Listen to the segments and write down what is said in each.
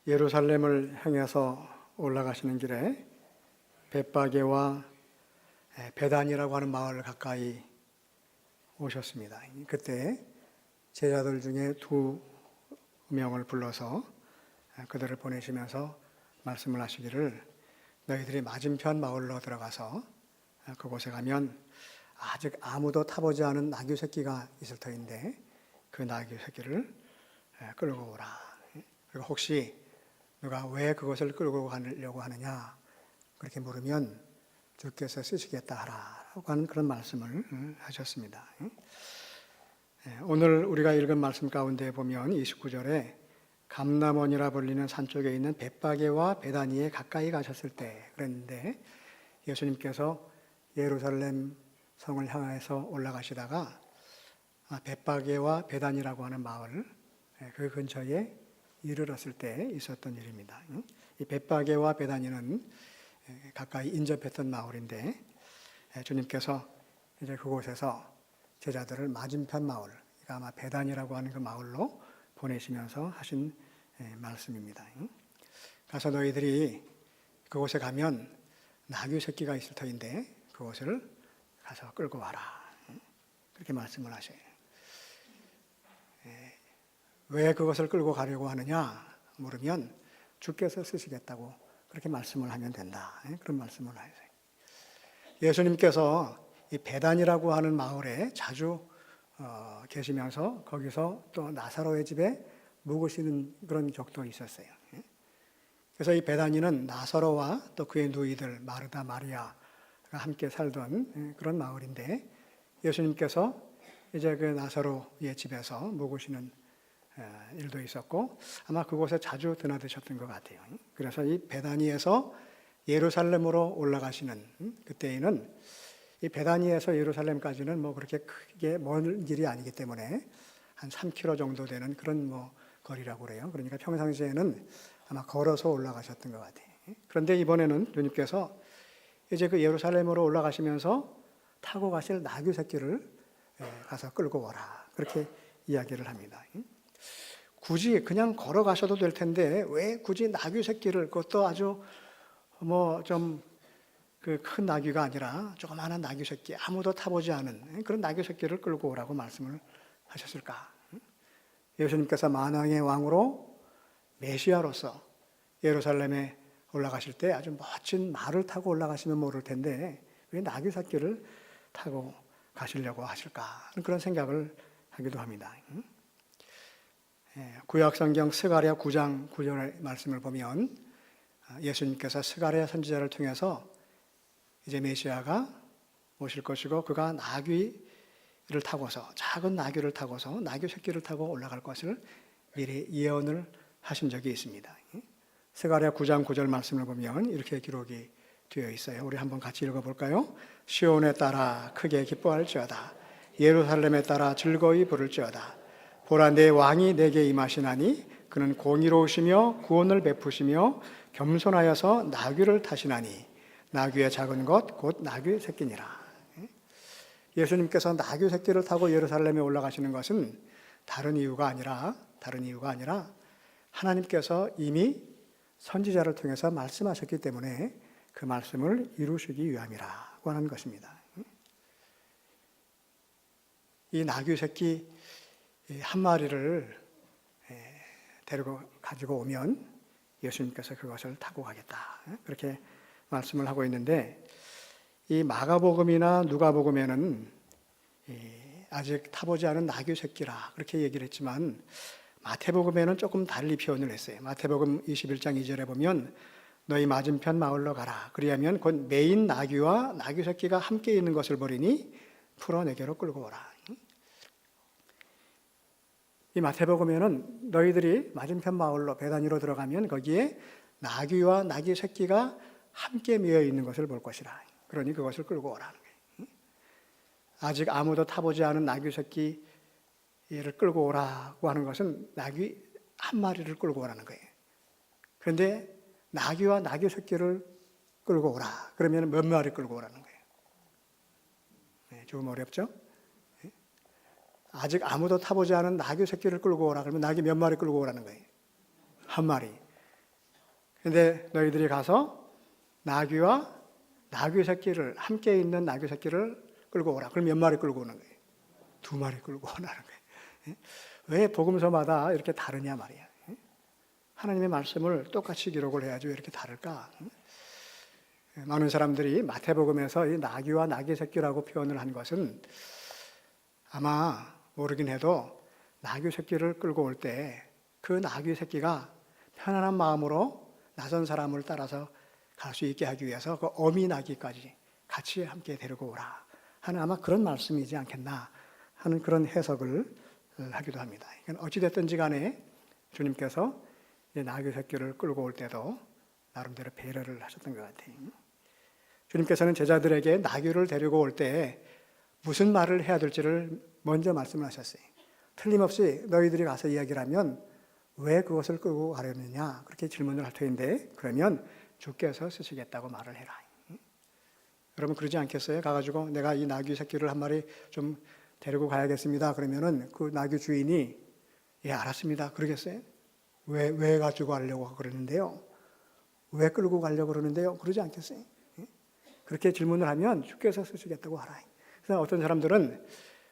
예루살렘을 향해서 올라가시는 길에 벳바게와 베단이라고 하는 마을 가까이 오셨습니다. 그때 제자들 중에 2명을 불러서 그들을 보내시면서 말씀을 하시기를, 너희들이 맞은편 마을로 들어가서 그곳에 가면 아직 아무도 타보지 않은 나귀 새끼가 있을 터인데 그 나귀 새끼를 끌고 오라. 그리고 혹시 누가 왜 그것을 끌고 가려고 하느냐 그렇게 물으면 주께서 쓰시겠다 하라라고 하는 그런 말씀을 하셨습니다. 오늘 우리가 읽은 말씀 가운데 보면 29절에 감람원이라 불리는 산 쪽에 있는 벳바게와 베다니에 가까이 가셨을 때 그랬는데, 예수님께서 예루살렘 성을 향해서 올라가시다가 벳바게와 베다니라고 하는 마을 그 근처에 이르렀을 때 있었던 일입니다. 이 벳바게와 베다니는 가까이 인접했던 마을인데 주님께서 이제 그곳에서 제자들을 맞은편 마을, 그러니까 아마 베다니라고 하는 그 마을로 보내시면서 하신 말씀입니다. 가서 너희들이 그곳에 가면 나귀 새끼가 있을 터인데 그곳을 가서 끌고 와라. 그렇게 말씀을 하셔요. 왜 그것을 끌고 가려고 하느냐 물으면 주께서 쓰시겠다고 그렇게 말씀을 하면 된다. 그런 말씀을 하세요. 예수님께서 이 베단이라고 하는 마을에 자주 계시면서 거기서 또 나사로의 집에 묵으시는 그런 적도 있었어요. 그래서 이 베다니는 나사로와 또 그의 누이들 마르다 마리아가 함께 살던 그런 마을인데, 예수님께서 이제 그 나사로의 집에서 묵으시는 일도 있었고 아마 그곳에 자주 드나드셨던 것 같아요. 그래서 이 베다니에서 예루살렘으로 올라가시는 그때에는 이 베다니에서 예루살렘까지는 뭐 그렇게 크게 먼 길이 아니기 때문에 한 3km 정도 되는 그런 뭐 거리라고 그래요. 그러니까 평상시에는 아마 걸어서 올라가셨던 것 같아요. 그런데 이번에는 주님께서 이제 그 예루살렘으로 올라가시면서 타고 가실 나귀 새끼를 가서 끌고 오라. 그렇게 이야기를 합니다. 굳이 그냥 걸어가셔도 될 텐데 왜 굳이 나귀 새끼를, 그것도 아주 뭐 좀 그 큰 나귀가 아니라 조그마한 나귀 새끼, 아무도 타보지 않은 그런 나귀 새끼를 끌고 오라고 말씀을 하셨을까? 예수님께서 만왕의 왕으로 메시아로서 예루살렘에 올라가실 때 아주 멋진 말을 타고 올라가시면 모를 텐데 왜 나귀 새끼를 타고 가시려고 하실까? 그런 생각을 하기도 합니다. 구약성경 스가랴 9장 9절의 말씀을 보면 예수님께서 스가랴 선지자를 통해서 이제 메시아가 오실 것이고 그가 나귀를 타고서, 작은 나귀를 타고서 나귀 새끼를 타고 올라갈 것을 미리 예언을 하신 적이 있습니다. 스가랴 9장 9절 말씀을 보면 이렇게 기록이 되어 있어요. 우리 한번 같이 읽어볼까요? 시온에 따라 크게 기뻐할지어다. 예루살렘에 따라 즐거이 부를지어다. 보라, 내 왕이 내게 임하시나니 그는 공의로우시며 구원을 베푸시며 겸손하여서 나귀를 타시나니 나귀의 작은 것 곧 나귀 새끼니라. 예수님께서 나귀 새끼를 타고 예루살렘에 올라가시는 것은 다른 이유가 아니라 하나님께서 이미 선지자를 통해서 말씀하셨기 때문에 그 말씀을 이루시기 위함이라고 하는 것입니다. 이 나귀 새끼 한 마리를 데리고 가지고 오면 예수님께서 그것을 타고 가겠다. 그렇게 말씀을 하고 있는데, 이 마가복음이나 누가복음에는 아직 타보지 않은 나귀 새끼라 그렇게 얘기를 했지만 마태복음에는 조금 달리 표현을 했어요. 마태복음 21장 2절에 보면 너희 맞은편 마을로 가라. 그리하면 곧 메인 나귀와 나귀 새끼가 함께 있는 것을 보리니 풀어 내게로 끌고 오라. 이 마태복음에는 너희들이 맞은편 마을로 베다니로 들어가면 거기에 나귀와 나귀 새끼가 함께 매여 있는 것을 볼 것이라. 그러니 그것을 끌고 오라는 거예요. 아직 아무도 타보지 않은 나귀 새끼를 끌고 오라고 하는 것은 나귀 한 마리를 끌고 오라는 거예요. 그런데 나귀와 나귀 새끼를 끌고 오라. 그러면 몇 마리 끌고 오라는 거예요. 좀 어렵죠? 아직 아무도 타보지 않은 나귀 새끼를 끌고 오라 그러면 나귀 몇 마리 끌고 오라는 거예요? 한 마리. 근데 너희들이 가서 나귀와 나귀 새끼를, 함께 있는 나귀 새끼를 끌고 오라. 그럼 몇 마리 끌고 오는 거예요? 2마리 끌고 오라는 거예요. 왜 복음서마다 이렇게 다르냐 말이야. 하나님의 말씀을 똑같이 기록을 해야지 왜 이렇게 다를까? 많은 사람들이 마태복음에서 이 나귀와 나귀 새끼라고 표현을 한 것은 아마 모르긴 해도 나귀 새끼를 끌고 올 때 그 나귀 새끼가 편안한 마음으로 낯선 사람을 따라서 갈 수 있게 하기 위해서 그 어미 나귀까지 같이 함께 데리고 오라 하는 아마 그런 말씀이지 않겠나 하는 그런 해석을 하기도 합니다. 어찌됐든지 간에 주님께서 나귀 새끼를 끌고 올 때도 나름대로 배려를 하셨던 것 같아요. 주님께서는 제자들에게 나귀를 데리고 올 때 무슨 말을 해야 될지를 먼저 말씀을 하셨어요. 틀림없이 너희들이 가서 이야기를 하면 왜 그것을 끌고 가려느냐 그렇게 질문을 할 터인데 그러면 주께서 쓰시겠다고 말을 해라. 여러분 그러지 않겠어요? 가가지고 내가 이 나귀 새끼를 한 마리 좀 데리고 가야겠습니다. 그러면은 그 나귀 주인이 예 알았습니다. 그러겠어요? 왜 가지고 가려고 그러는데요? 왜 끌고 가려고 그러는데요? 그러지 않겠어요? 그렇게 질문을 하면 주께서 쓰시겠다고 하라. 그래서 어떤 사람들은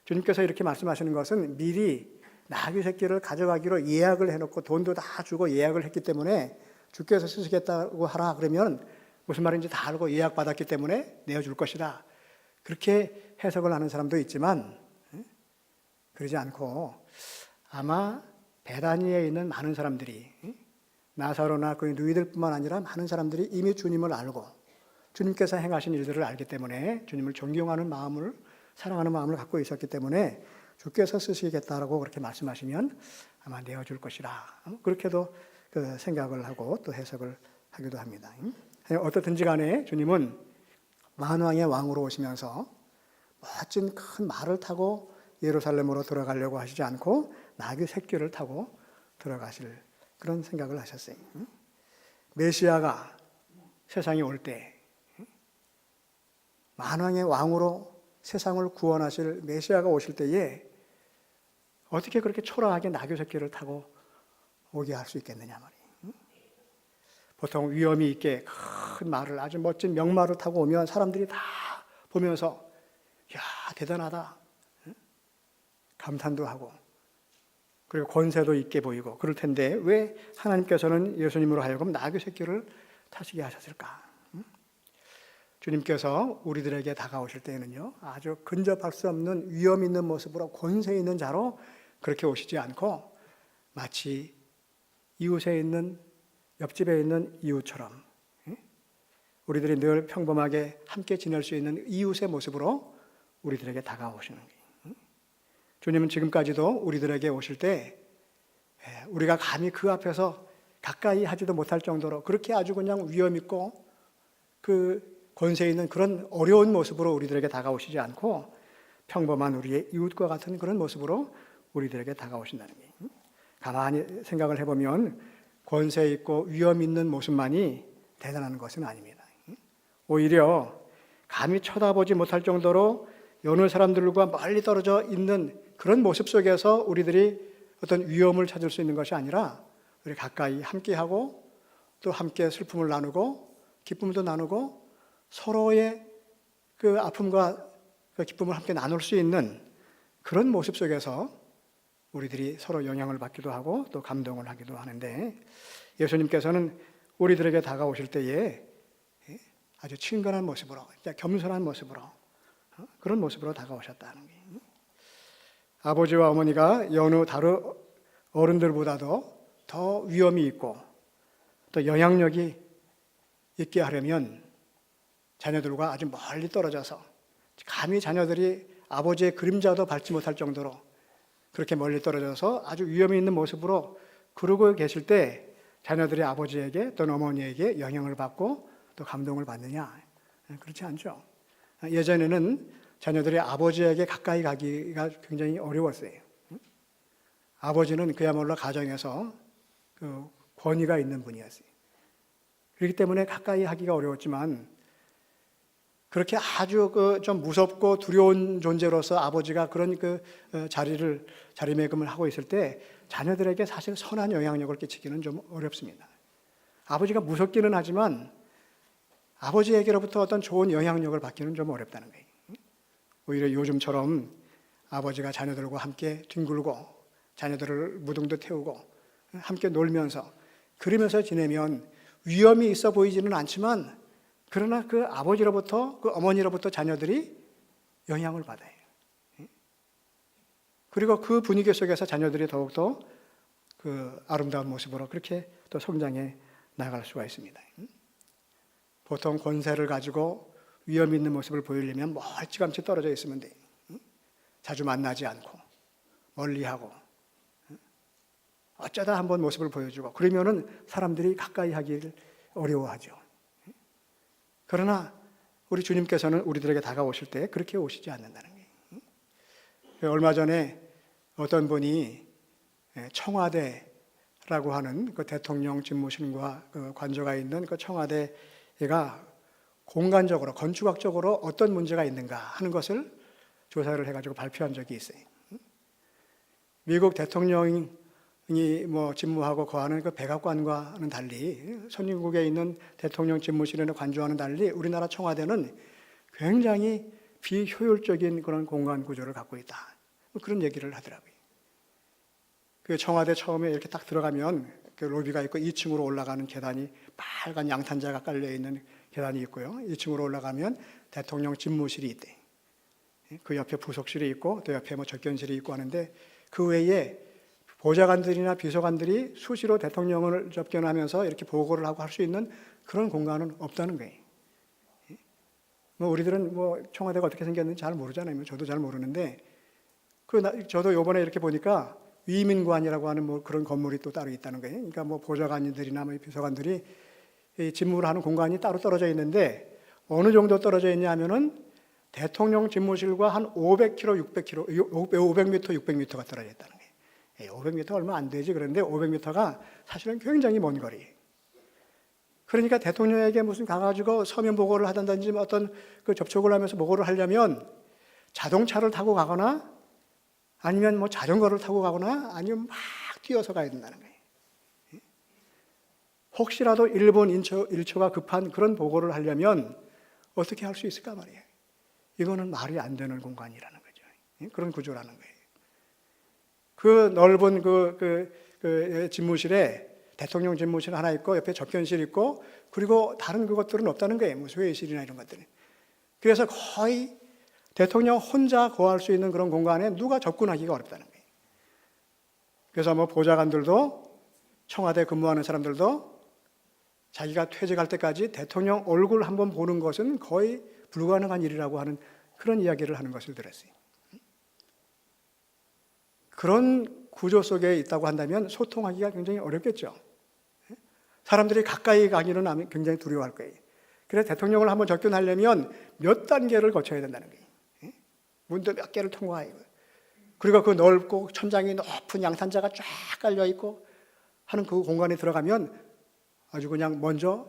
주님께서 이렇게 말씀하시는 것은 미리 나귀 새끼를 가져가기로 예약을 해놓고 돈도 다 주고 예약을 했기 때문에 주께서 쓰시겠다고 하라 그러면 무슨 말인지 다 알고 예약받았기 때문에 내어줄 것이다. 그렇게 해석을 하는 사람도 있지만 그러지 않고 아마 베다니에 있는 많은 사람들이 나사로나 그 누이들뿐만 아니라 많은 사람들이 이미 주님을 알고 주님께서 행하신 일들을 알기 때문에 주님을 존경하는 마음을 사랑하는 마음을 갖고 있었기 때문에 주께서 쓰시겠다라고 그렇게 말씀하시면 아마 내어줄 것이라 그렇게도 그 생각을 하고 또 해석을 하기도 합니다. 어떻든지 간에 주님은 만왕의 왕으로 오시면서 멋진 큰 말을 타고 예루살렘으로 들어가려고 하시지 않고 나귀 새끼를 타고 들어가실 그런 생각을 하셨어요. 메시아가 세상에 올 때 만왕의 왕으로 세상을 구원하실 메시아가 오실 때에 어떻게 그렇게 초라하게 나귀 새끼를 타고 오게 할 수 있겠느냐 말이에요. 보통 위엄이 있게 큰 말을 아주 멋진 명마를 타고 오면 사람들이 다 보면서 야 대단하다 감탄도 하고 그리고 권세도 있게 보이고 그럴 텐데 왜 하나님께서는 예수님으로 하여금 나귀 새끼를 타시게 하셨을까? 주님께서 우리들에게 다가오실 때에는요 아주 근접할 수 없는 위엄 있는 모습으로 권세 있는 자로 그렇게 오시지 않고 마치 이웃에 있는 옆집에 있는 이웃처럼 우리들이 늘 평범하게 함께 지낼 수 있는 이웃의 모습으로 우리들에게 다가오시는 거예요. 주님은 지금까지도 우리들에게 오실 때 우리가 감히 그 앞에서 가까이 하지도 못할 정도로 그렇게 아주 그냥 위엄 있고 그 권세 있는 그런 어려운 모습으로 우리들에게 다가오시지 않고 평범한 우리의 이웃과 같은 그런 모습으로 우리들에게 다가오신다는 거예요. 가만히 생각을 해보면 권세 있고 위엄 있는 모습만이 대단한 것은 아닙니다. 오히려 감히 쳐다보지 못할 정도로 여느 사람들과 멀리 떨어져 있는 그런 모습 속에서 우리들이 어떤 위엄을 찾을 수 있는 것이 아니라 우리 가까이 함께하고 또 함께 슬픔을 나누고 기쁨도 나누고 서로의 그 아픔과 그 기쁨을 함께 나눌 수 있는 그런 모습 속에서 우리들이 서로 영향을 받기도 하고 또 감동을 하기도 하는데 예수님께서는 우리들에게 다가오실 때에 아주 친근한 모습으로 겸손한 모습으로 그런 모습으로 다가오셨다는 거예요. 아버지와 어머니가 여느 다른 어른들보다도 더 위엄이 있고 또 영향력이 있게 하려면 자녀들과 아주 멀리 떨어져서 감히 자녀들이 아버지의 그림자도 밟지 못할 정도로 그렇게 멀리 떨어져서 아주 위험이 있는 모습으로 그러고 계실 때 자녀들이 아버지에게 또는 어머니에게 영향을 받고 또 감동을 받느냐? 그렇지 않죠. 예전에는 자녀들이 아버지에게 가까이 가기가 굉장히 어려웠어요. 아버지는 그야말로 가정에서 그 권위가 있는 분이었어요. 그렇기 때문에 가까이 하기가 어려웠지만 그렇게 아주 좀 무섭고 두려운 존재로서 아버지가 그런 자리매김을 하고 있을 때 자녀들에게 사실 선한 영향력을 끼치기는 좀 어렵습니다. 아버지가 무섭기는 하지만 아버지에게로부터 어떤 좋은 영향력을 받기는 좀 어렵다는 거예요. 오히려 요즘처럼 아버지가 자녀들과 함께 뒹굴고 자녀들을 무등도 태우고 함께 놀면서 그러면서 지내면 위험이 있어 보이지는 않지만 그러나 그 아버지로부터 그 어머니로부터 자녀들이 영향을 받아요. 그리고 그 분위기 속에서 자녀들이 더욱더 그 아름다운 모습으로 그렇게 또 성장해 나갈 수가 있습니다. 보통 권세를 가지고 위험 있는 모습을 보이려면 멀찌감치 떨어져 있으면 돼요. 자주 만나지 않고 멀리하고 어쩌다 한번 모습을 보여주고 그러면은 사람들이 가까이 하기를 어려워하죠. 그러나 우리 주님께서는 우리들에게 다가오실 때 그렇게 오시지 않는다는 거예요. 얼마 전에 어떤 분이 청와대라고 하는 그 대통령 집무실과 그 관저가 있는 그 청와대가 공간적으로 건축학적으로 어떤 문제가 있는가 하는 것을 조사를 해가지고 발표한 적이 있어요. 미국 대통령이 집무하고 거하는 그 백악관과는 달리 선진국에 있는 대통령 집무실에는 관저와는 달리 우리나라 청와대는 굉장히 비효율적인 그런 공간 구조를 갖고 있다. 그런 얘기를 하더라고요. 그 청와대 처음에 이렇게 딱 들어가면 그 로비가 있고 2층으로 올라가는 계단이 빨간 양탄자가 깔려 있는 계단이 있고요. 2층으로 올라가면 대통령 집무실이 있대. 그 옆에 부속실이 있고 또 옆에 접견실이 있고 하는데 그 외에 보좌관들이나 비서관들이 수시로 대통령을 접견하면서 이렇게 보고를 하고 할 수 있는 그런 공간은 없다는 거예요. 우리들은 청와대가 어떻게 생겼는지 잘 모르잖아요. 저도 잘 모르는데 저도 요번에 이렇게 보니까 위민관이라고 하는 그런 건물이 또 따로 있다는 거예요. 그러니까 보좌관들이나 비서관들이 집무를 하는 공간이 따로 떨어져 있는데 어느 정도 떨어져 있냐 하면은 대통령 집무실과 한 500km, 500m, 600m가 떨어져 있다는 거예요. 500m 얼마 안 되지. 그런데 500m가 사실은 굉장히 먼 거리. 그러니까 대통령에게 무슨 가가지고 서면 보고를 하든지 어떤 그 접촉을 하면서 보고를 하려면 자동차를 타고 가거나 아니면 자전거를 타고 가거나 아니면 막 뛰어서 가야 된다는 거예요. 혹시라도 일본 일처가 급한 그런 보고를 하려면 어떻게 할 수 있을까 말이에요. 이거는 말이 안 되는 공간이라는 거죠. 그런 구조라는 거예요. 그 넓은 그 집무실에 대통령 집무실 하나 있고 옆에 접견실 있고 그리고 다른 그것들은 없다는 거예요. 회의실이나 이런 것들은. 그래서 거의 대통령 혼자 거할 수 있는 그런 공간에 누가 접근하기가 어렵다는 거예요. 그래서 보좌관들도 청와대 근무하는 사람들도 자기가 퇴직할 때까지 대통령 얼굴 한번 보는 것은 거의 불가능한 일이라고 하는 그런 이야기를 하는 것을 들었어요. 그런 구조 속에 있다고 한다면 소통하기가 굉장히 어렵겠죠. 사람들이 가까이 가기는 굉장히 두려워할 거예요. 그래서 대통령을 한번 접견하려면 몇 단계를 거쳐야 된다는 거예요. 문도 몇 개를 통과해요. 그리고 그 넓고 천장이 높은 양탄자가 쫙 깔려 있고 하는 그 공간에 들어가면 아주 그냥 먼저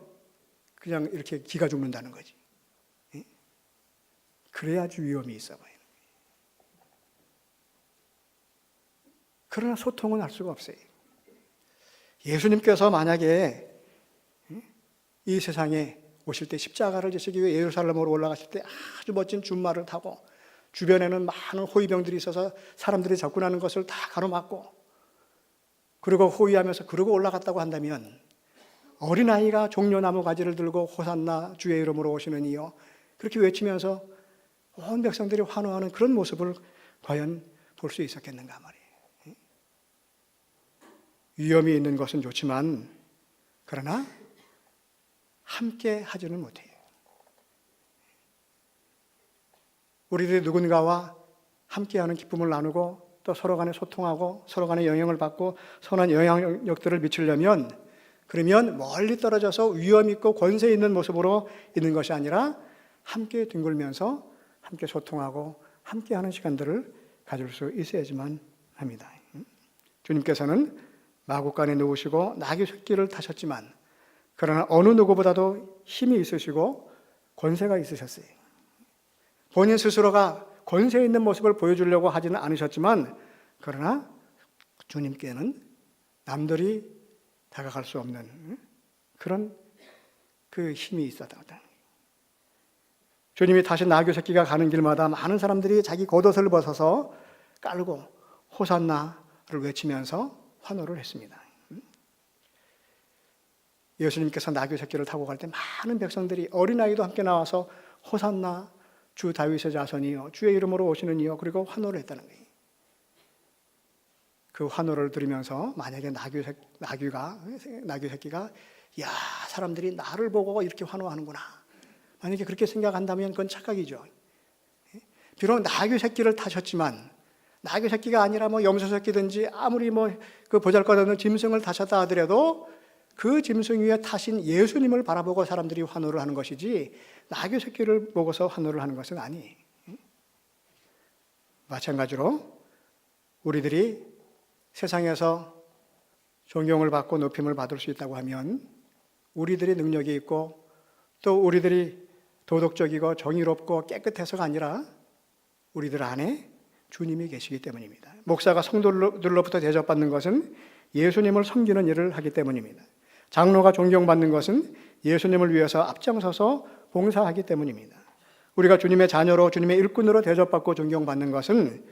그냥 이렇게 기가 죽는다는 거지. 그래야 아주 위험이 있어 보여요. 그러나 소통은 할 수가 없어요. 예수님께서 만약에 이 세상에 오실 때 십자가를 지시기 위해 예루살렘으로 올라가실 때 아주 멋진 준말을 타고 주변에는 많은 호위병들이 있어서 사람들이 접근하는 것을 다 가로막고 그리고 호위하면서 그러고 올라갔다고 한다면 어린아이가 종려나무 가지를 들고 호산나 주의 이름으로 오시는 이여 그렇게 외치면서 온 백성들이 환호하는 그런 모습을 과연 볼 수 있었겠는가 말이에요. 위험이 있는 것은 좋지만 그러나 함께 하지는 못해요. 우리들이 누군가와 함께하는 기쁨을 나누고 또 서로 간에 소통하고 서로 간에 영향을 받고 선한 영향력들을 미치려면 그러면 멀리 떨어져서 위험 있고 권세 있는 모습으로 있는 것이 아니라 함께 뒹굴면서 함께 소통하고 함께하는 시간들을 가질 수 있어야지만 합니다. 주님께서는 마구간에 누우시고 나귀 새끼를 타셨지만 그러나 어느 누구보다도 힘이 있으시고 권세가 있으셨어요. 본인 스스로가 권세 있는 모습을 보여주려고 하지는 않으셨지만 그러나 주님께는 남들이 다가갈 수 없는 그런 그 힘이 있었다고. 주님이 다시 나귀 새끼가 가는 길마다 많은 사람들이 자기 겉옷을 벗어서 깔고 호산나를 외치면서 환호를 했습니다. 예수님께서 나귀 새끼를 타고 갈 때 많은 백성들이 어린아이도 함께 나와서 호산나 주 다윗의 자손이여 주의 이름으로 오시는 이여 그리고 환호를 했다는 거예요. 그 환호를 들으면서 만약에 나귀 새끼가 야 사람들이 나를 보고 이렇게 환호하는구나 만약에 그렇게 생각한다면 그건 착각이죠. 비록 나귀 새끼를 타셨지만 나귀 새끼가 아니라 뭐 염소 새끼든지 아무리 뭐 그 보잘것없는 짐승을 타셨다 하더라도 그 짐승 위에 타신 예수님을 바라보고 사람들이 환호를 하는 것이지 나귀 새끼를 보고서 환호를 하는 것은 아니에요. 마찬가지로 우리들이 세상에서 존경을 받고 높임을 받을 수 있다고 하면 우리들이 능력이 있고 또 우리들이 도덕적이고 정의롭고 깨끗해서가 아니라 우리들 안에 주님이 계시기 때문입니다. 목사가 성도들로부터 대접받는 것은 예수님을 섬기는 일을 하기 때문입니다. 장로가 존경받는 것은 예수님을 위해서 앞장서서 봉사하기 때문입니다. 우리가 주님의 자녀로 주님의 일꾼으로 대접받고 존경받는 것은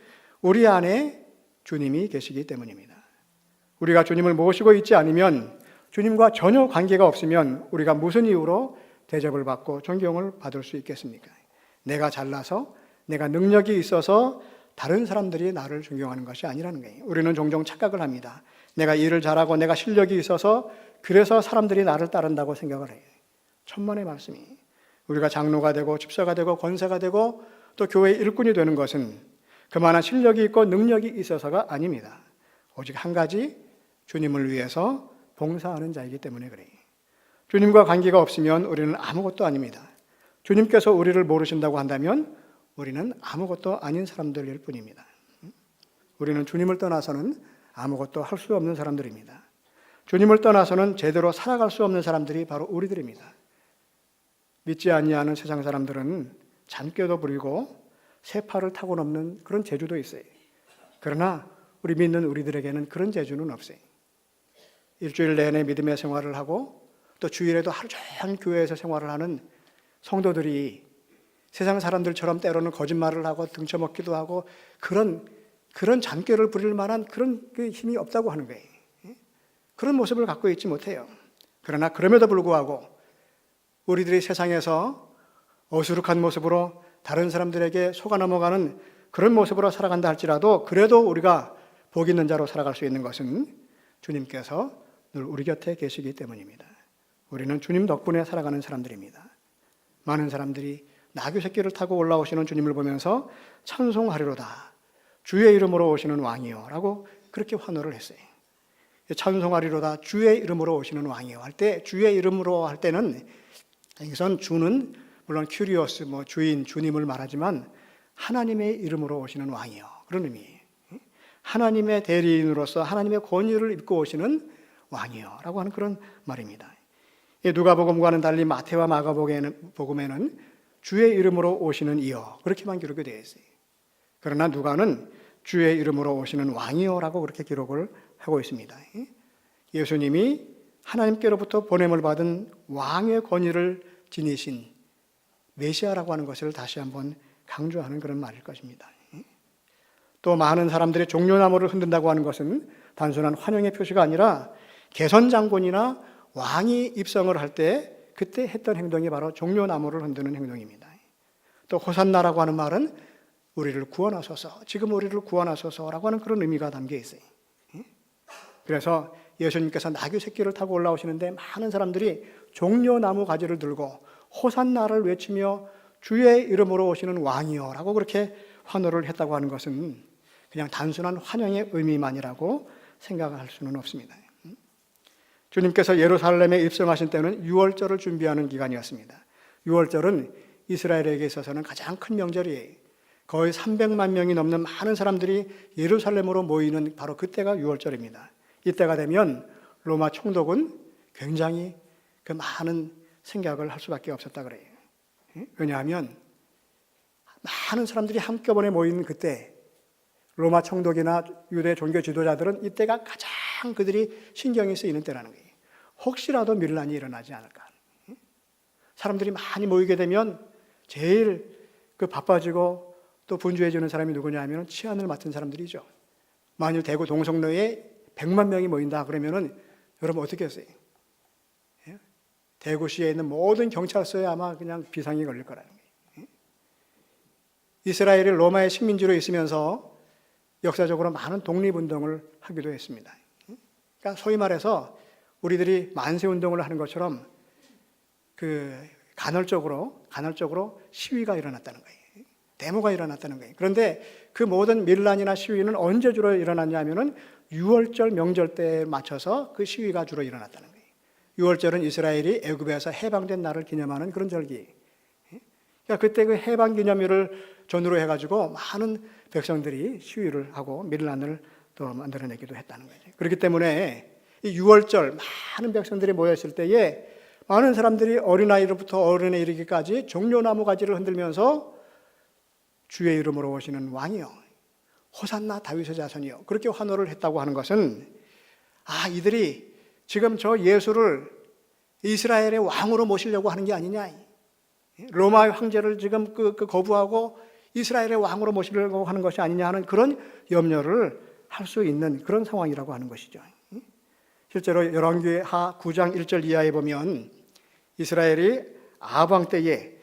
우리 안에 주님이 계시기 때문입니다. 우리가 주님을 모시고 있지 않으면 주님과 전혀 관계가 없으면 우리가 무슨 이유로 대접을 받고 존경을 받을 수 있겠습니까? 내가 잘나서 내가 능력이 있어서 다른 사람들이 나를 존경하는 것이 아니라는 거예요. 우리는 종종 착각을 합니다. 내가 일을 잘하고 내가 실력이 있어서 그래서 사람들이 나를 따른다고 생각을 해요. 천만의 말씀이 우리가 장로가 되고 집사가 되고 권사가 되고 또 교회의 일꾼이 되는 것은 그만한 실력이 있고 능력이 있어서가 아닙니다. 오직 한 가지 주님을 위해서 봉사하는 자이기 때문에 그래요. 주님과 관계가 없으면 우리는 아무것도 아닙니다. 주님께서 우리를 모르신다고 한다면 우리는 아무것도 아닌 사람들일 뿐입니다. 우리는 주님을 떠나서는 아무것도 할 수 없는 사람들입니다. 주님을 떠나서는 제대로 살아갈 수 없는 사람들이 바로 우리들입니다. 믿지 아니하는 세상 사람들은 잔꾀도 부리고 새파를 타고 넘는 그런 재주도 있어요. 그러나 우리 믿는 우리들에게는 그런 재주는 없어요. 일주일 내내 믿음의 생활을 하고 또 주일에도 하루 종일 교회에서 생활을 하는 성도들이 세상 사람들처럼 때로는 거짓말을 하고 등쳐먹기도 하고 그런 잔꾀를 부릴 만한 그런 힘이 없다고 하는 거예요. 그런 모습을 갖고 있지 못해요. 그러나 그럼에도 불구하고 우리들이 세상에서 어수룩한 모습으로 다른 사람들에게 속아 넘어가는 그런 모습으로 살아간다 할지라도 그래도 우리가 복 있는 자로 살아갈 수 있는 것은 주님께서 늘 우리 곁에 계시기 때문입니다. 우리는 주님 덕분에 살아가는 사람들입니다. 많은 사람들이 나귀 새끼를 타고 올라오시는 주님을 보면서 찬송하리로다. 주의 이름으로 오시는 왕이요 라고 그렇게 환호를 했어요. 찬송하리로다. 주의 이름으로 오시는 왕이요 할 때 주의 이름으로 할 때는 여기선 주는 물론 큐리오스 주인 주님을 말하지만 하나님의 이름으로 오시는 왕이요 그런 의미예요. 하나님의 대리인으로서 하나님의 권위를 입고 오시는 왕이요 라고 하는 그런 말입니다. 누가복음과는 달리 마태와 마가복음에는 주의 이름으로 오시는 이여 그렇게만 기록이 되어 있어요. 그러나 누가는 주의 이름으로 오시는 왕이여라고 그렇게 기록을 하고 있습니다. 예수님이 하나님께로부터 보냄을 받은 왕의 권위를 지니신 메시아라고 하는 것을 다시 한번 강조하는 그런 말일 것입니다. 또 많은 사람들이 종려나무를 흔든다고 하는 것은 단순한 환영의 표시가 아니라 개선장군이나 왕이 입성을 할 때 그때 했던 행동이 바로 종려나무를 흔드는 행동입니다. 또 호산나라고 하는 말은 우리를 구원하소서, 지금 우리를 구원하소서라고 하는 그런 의미가 담겨 있어요. 그래서 예수님께서 나귀 새끼를 타고 올라오시는데 많은 사람들이 종려나무 가지를 들고 호산나를 외치며 주의 이름으로 오시는 왕이요 라고 그렇게 환호를 했다고 하는 것은 그냥 단순한 환영의 의미만이라고 생각할 수는 없습니다. 주님께서 예루살렘에 입성하신 때는 유월절을 준비하는 기간이었습니다. 유월절은 이스라엘에게 있어서는 가장 큰 명절이에요. 거의 300만 명이 넘는 많은 사람들이 예루살렘으로 모이는 바로 그때가 유월절입니다. 이때가 되면 로마 총독은 굉장히 그 많은 생각을 할 수밖에 없었다 그래요. 왜냐하면 많은 사람들이 한꺼번에 모이는 그때 로마 총독이나 유대 종교 지도자들은 이때가 가장 그들이 신경이 쓰이는 때라는 거예요. 혹시라도 밀란이 일어나지 않을까. 사람들이 많이 모이게 되면 제일 그 바빠지고 또 분주해지는 사람이 누구냐 하면 치안을 맡은 사람들이죠. 만일 대구 동성로에 100만 명이 모인다 그러면은 여러분 어떻게 했어요? 대구시에 있는 모든 경찰서에 아마 그냥 비상이 걸릴 거라는 거예요. 이스라엘이 로마의 식민지로 있으면서 역사적으로 많은 독립운동을 하기도 했습니다. 그러니까 소위 말해서 우리들이 만세운동을 하는 것처럼 그 간헐적으로 시위가 일어났다는 거예요. 데모가 일어났다는 거예요. 그런데 그 모든 밀란이나 시위는 언제 주로 일어났냐 하면은 6월절 명절 때에 맞춰서 그 시위가 주로 일어났다는 거예요. 6월절은 이스라엘이 애굽에서 해방된 날을 기념하는 그런 절기. 그러니까 그때 그 해방 기념일을 전후로 해가지고 많은 백성들이 시위를 하고 밀란을 또 만들어내기도 했다는 거죠. 그렇기 때문에 이 6월절 많은 백성들이 모였을 때에 많은 사람들이 어린아이로부터 어른에 이르기까지 종려나무 가지를 흔들면서 주의 이름으로 오시는 왕이요, 호산나 다윗의 자손이요, 그렇게 환호를 했다고 하는 것은 이들이 지금 저 예수를 이스라엘의 왕으로 모시려고 하는 게 아니냐, 로마의 황제를 지금 거부하고 이스라엘의 왕으로 모시려고 하는 것이 아니냐 하는 그런 염려를 할 수 있는 그런 상황이라고 하는 것이죠. 실제로 열왕기하 9장 1절 이하에 보면 이스라엘이 아합 왕 때에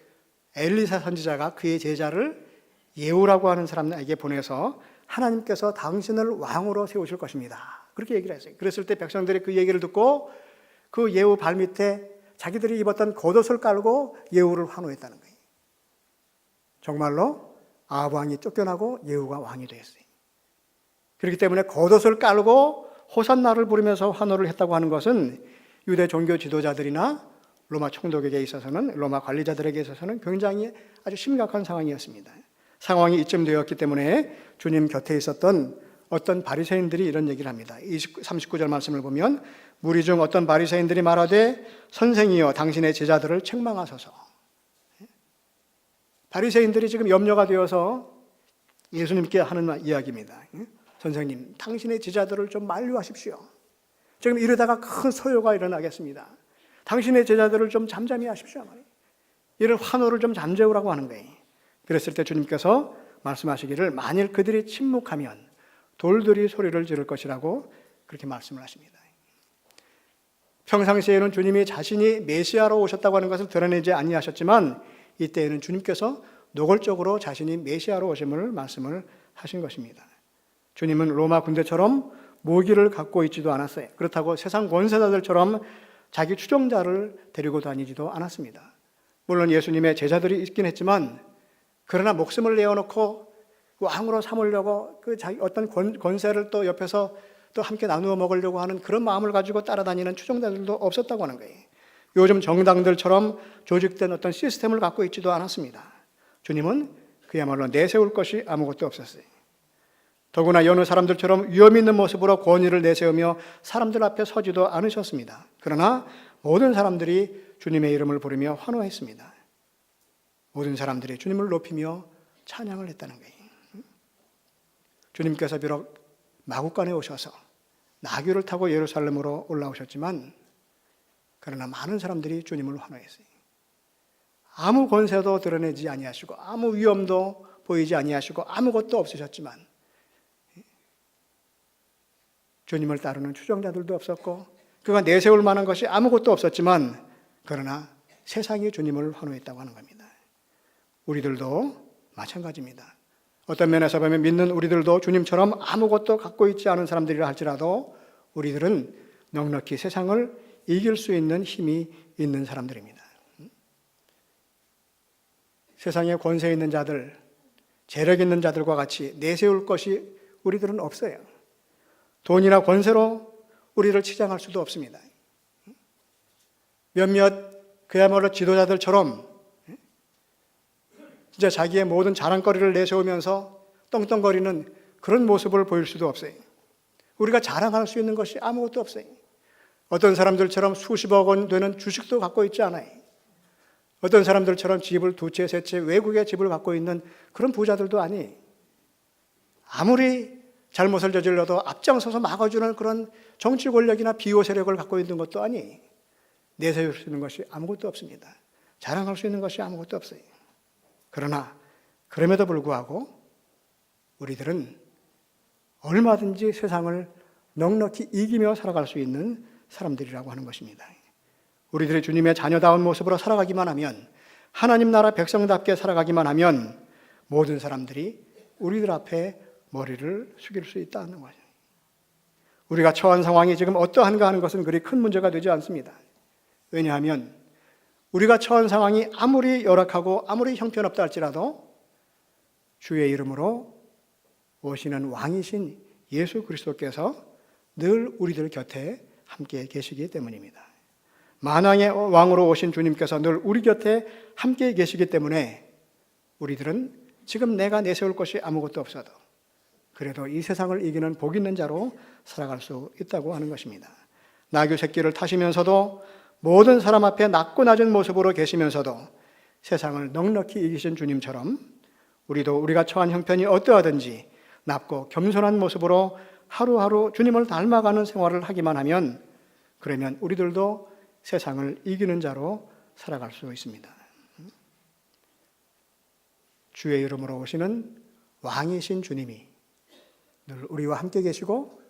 엘리사 선지자가 그의 제자를 예후라고 하는 사람에게 보내서 하나님께서 당신을 왕으로 세우실 것입니다, 그렇게 얘기를 했어요. 그랬을 때 백성들이 그 얘기를 듣고 그 예후 발밑에 자기들이 입었던 겉옷을 깔고 예후를 환호했다는 거예요. 정말로 아합 왕이 쫓겨나고 예후가 왕이 되었어요. 그렇기 때문에 겉옷을 깔고 호산나를 부르면서 환호를 했다고 하는 것은 유대 종교 지도자들이나 로마 총독에게 있어서는, 로마 관리자들에게 있어서는 굉장히 아주 심각한 상황이었습니다. 상황이 이쯤 되었기 때문에 주님 곁에 있었던 어떤 바리새인들이 이런 얘기를 합니다. 39절 말씀을 보면 무리 중 어떤 바리새인들이 말하되 선생이여 당신의 제자들을 책망하소서. 바리새인들이 지금 염려가 되어서 예수님께 하는 이야기입니다. 선생님, 당신의 제자들을 좀 만류하십시오. 지금 이러다가 큰 소요가 일어나겠습니다. 당신의 제자들을 좀 잠잠히 하십시오. 이런 환호를 좀 잠재우라고 하는 거예요. 그랬을 때 주님께서 말씀하시기를 만일 그들이 침묵하면 돌들이 소리를 지를 것이라고 그렇게 말씀을 하십니다. 평상시에는 주님이 자신이 메시아로 오셨다고 하는 것을 드러내지 아니하셨지만 이때에는 주님께서 노골적으로 자신이 메시아로 오심을 말씀을 하신 것입니다. 주님은 로마 군대처럼 모기를 갖고 있지도 않았어요. 그렇다고 세상 권세자들처럼 자기 추종자를 데리고 다니지도 않았습니다. 물론 예수님의 제자들이 있긴 했지만 그러나 목숨을 내어놓고 왕으로 삼으려고 그 자기 어떤 권세를 또 옆에서 또 함께 나누어 먹으려고 하는 그런 마음을 가지고 따라다니는 추종자들도 없었다고 하는 거예요. 요즘 정당들처럼 조직된 어떤 시스템을 갖고 있지도 않았습니다. 주님은 그야말로 내세울 것이 아무것도 없었어요. 더구나 여느 사람들처럼 위험 있는 모습으로 권위를 내세우며 사람들 앞에 서지도 않으셨습니다. 그러나 모든 사람들이 주님의 이름을 부르며 환호했습니다. 모든 사람들이 주님을 높이며 찬양을 했다는 거예요. 주님께서 비록 마구간에 오셔서 나귀를 타고 예루살렘으로 올라오셨지만 그러나 많은 사람들이 주님을 환호했어요. 아무 권세도 드러내지 아니하시고 아무 위험도 보이지 아니하시고 아무것도 없으셨지만 주님을 따르는 추종자들도 없었고 그가 내세울 만한 것이 아무것도 없었지만 그러나 세상이 주님을 환호했다고 하는 겁니다. 우리들도 마찬가지입니다. 어떤 면에서 보면 믿는 우리들도 주님처럼 아무것도 갖고 있지 않은 사람들이라 할지라도 우리들은 넉넉히 세상을 이길 수 있는 힘이 있는 사람들입니다. 세상에 권세 있는 자들, 재력 있는 자들과 같이 내세울 것이 우리들은 없어요. 돈이나 권세로 우리를 치장할 수도 없습니다. 몇몇 그야말로 지도자들처럼 진짜 자기의 모든 자랑거리를 내세우면서 떵떵거리는 그런 모습을 보일 수도 없어요. 우리가 자랑할 수 있는 것이 아무것도 없어요. 어떤 사람들처럼 수십억 원 되는 주식도 갖고 있지 않아요. 어떤 사람들처럼 집을 두 채, 세 채 외국에 집을 갖고 있는 그런 부자들도 아니에요. 아무리 잘못을 저질러도 앞장서서 막아주는 그런 정치 권력이나 비호 세력을 갖고 있는 것도 아니에요. 내세울 수 있는 것이 아무것도 없습니다. 자랑할 수 있는 것이 아무것도 없어요. 그러나 그럼에도 불구하고 우리들은 얼마든지 세상을 넉넉히 이기며 살아갈 수 있는 사람들이라고 하는 것입니다. 우리들이 주님의 자녀다운 모습으로 살아가기만 하면, 하나님 나라 백성답게 살아가기만 하면 모든 사람들이 우리들 앞에 머리를 숙일 수 있다는 거죠. 우리가 처한 상황이 지금 어떠한가 하는 것은 그리 큰 문제가 되지 않습니다. 왜냐하면 우리가 처한 상황이 아무리 열악하고 아무리 형편없다 할지라도 주의 이름으로 오시는 왕이신 예수 그리스도께서 늘 우리들 곁에 함께 계시기 때문입니다. 만왕의 왕으로 오신 주님께서 늘 우리 곁에 함께 계시기 때문에 우리들은 지금 내가 내세울 것이 아무것도 없어도 그래도 이 세상을 이기는 복 있는 자로 살아갈 수 있다고 하는 것입니다. 나귀 새끼를 타시면서도 모든 사람 앞에 낮고 낮은 모습으로 계시면서도 세상을 넉넉히 이기신 주님처럼 우리도 우리가 처한 형편이 어떠하든지 낮고 겸손한 모습으로 하루하루 주님을 닮아가는 생활을 하기만 하면, 그러면 우리들도 세상을 이기는 자로 살아갈 수 있습니다. 주의 이름으로 오시는 왕이신 주님이 늘 우리와 함께 계시고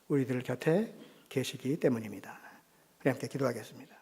우리들 곁에 계시기 때문입니다. 우리 함께 기도하겠습니다.